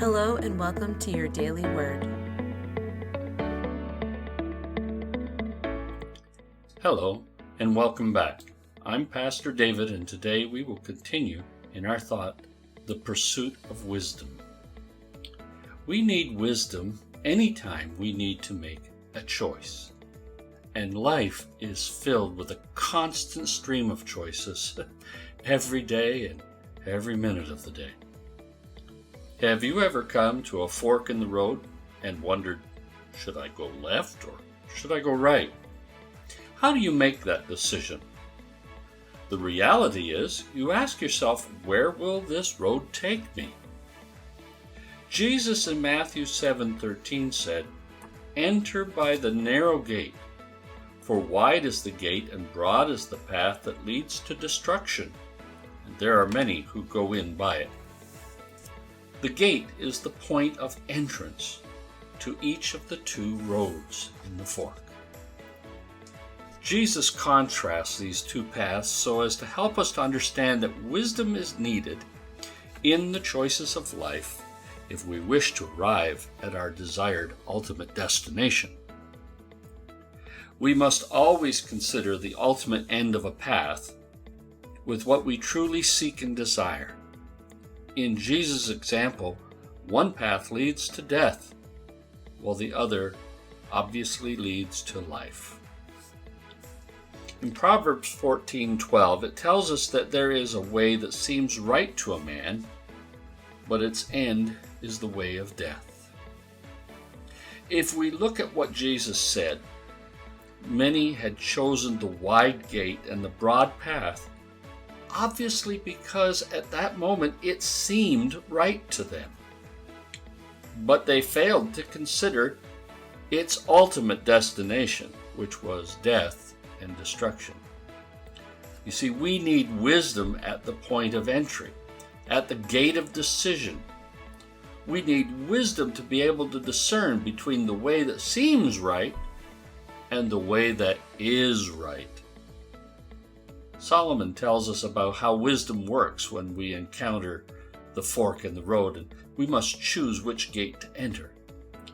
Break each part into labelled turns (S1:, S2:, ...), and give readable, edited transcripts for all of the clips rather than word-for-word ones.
S1: Hello and welcome to your daily word.
S2: Hello and welcome back. I'm Pastor David, and today we will continue in our thought, the pursuit of wisdom. We need wisdom anytime we need to make a choice. And life is filled with a constant stream of choices every day and every minute of the day. Have you ever come to a fork in the road and wondered, should I go left or should I go right? How do you make that decision? The reality is, you ask yourself, where will this road take me? Jesus in Matthew 7:13 said, "Enter by the narrow gate, for wide is the gate and broad is the path that leads to destruction, and there are many who go in by it." The gate is the point of entrance to each of the two roads in the fork. Jesus contrasts these two paths so as to help us to understand that wisdom is needed in the choices of life if we wish to arrive at our desired ultimate destination. We must always consider the ultimate end of a path with what we truly seek and desire. In Jesus' example, one path leads to death, while the other obviously leads to life. In Proverbs 14:12, it tells us that there is a way that seems right to a man, but its end is the way of death. If we look at what Jesus said, many had chosen the wide gate and the broad path, obviously because at that moment it seemed right to them. But they failed to consider its ultimate destination, which was death and destruction. You see, we need wisdom at the point of entry, at the gate of decision. We need wisdom to be able to discern between the way that seems right and the way that is right. Solomon tells us about how wisdom works when we encounter the fork in the road, and we must choose which gate to enter.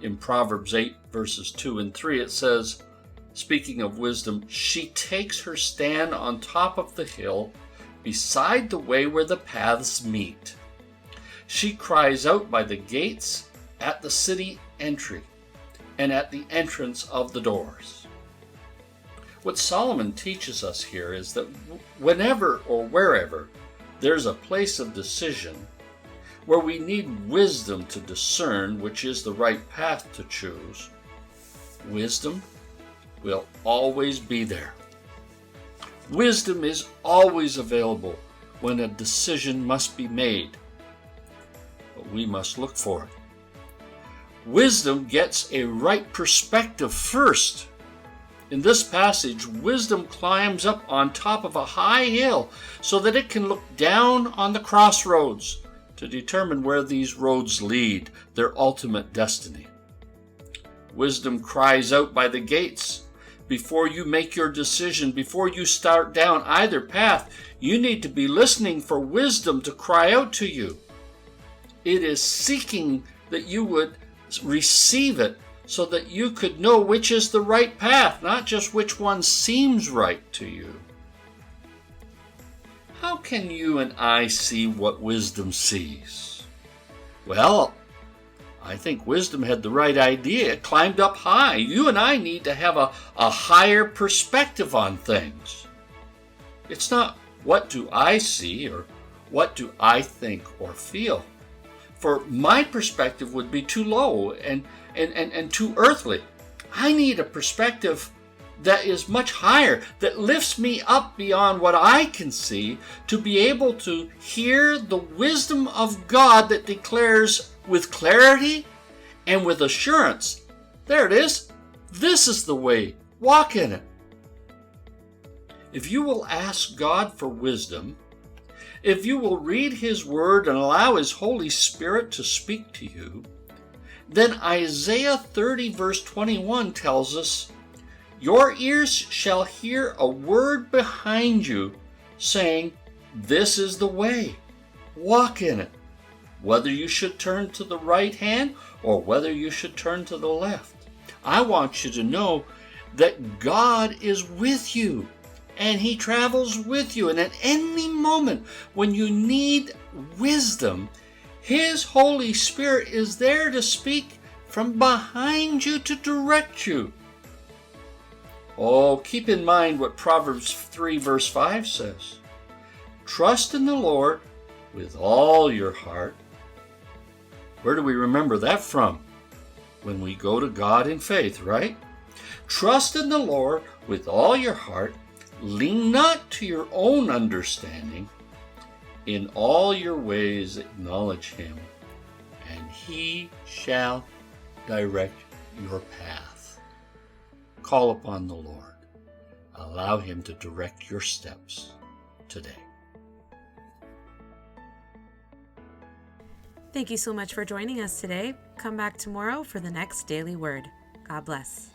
S2: In Proverbs 8, verses 2 and 3, it says, speaking of wisdom, "She takes her stand on top of the hill, beside the way where the paths meet. She cries out by the gates at the city entry, and at the entrance of the doors." What Solomon teaches us here is that whenever or wherever there's a place of decision where we need wisdom to discern which is the right path to choose, wisdom will always be there. Wisdom is always available when a decision must be made, but we must look for it. Wisdom gets a right perspective first. In this passage, wisdom climbs up on top of a high hill so that it can look down on the crossroads to determine where these roads lead, their ultimate destiny. Wisdom cries out by the gates. Before you make your decision, before you start down either path, you need to be listening for wisdom to cry out to you. It is seeking that you would receive it so that you could know which is the right path, not just which one seems right to you. How can you and I see what wisdom sees? Well, I think wisdom had the right idea. It climbed up high. You and I need to have a higher perspective on things. It's not what do I see or what do I think or feel. For my perspective would be too low and too earthly. I need a perspective that is much higher, that lifts me up beyond what I can see, to be able to hear the wisdom of God that declares with clarity and with assurance, there it is, this is the way, walk in it. If you will ask God for wisdom, if you will read His Word and allow His Holy Spirit to speak to you, then Isaiah 30 verse 21 tells us, "Your ears shall hear a word behind you saying, this is the way, walk in it." whether you should turn to the right hand or whether you should turn to the left. I want you to know that God is with you and He travels with you. And at any moment when you need wisdom, His Holy Spirit is there to speak from behind you to direct you. Oh, keep in mind what Proverbs 3 verse 5 says. Trust in the Lord with all your heart. Where do we remember that from? When we go to God in faith, right? Trust in the Lord with all your heart. Lean not to your own understanding. In all your ways acknowledge Him, and He shall direct your path. Call upon the Lord. Allow Him to direct your steps today.
S1: Thank you so much for joining us today. Come back tomorrow for the next Daily Word. God bless.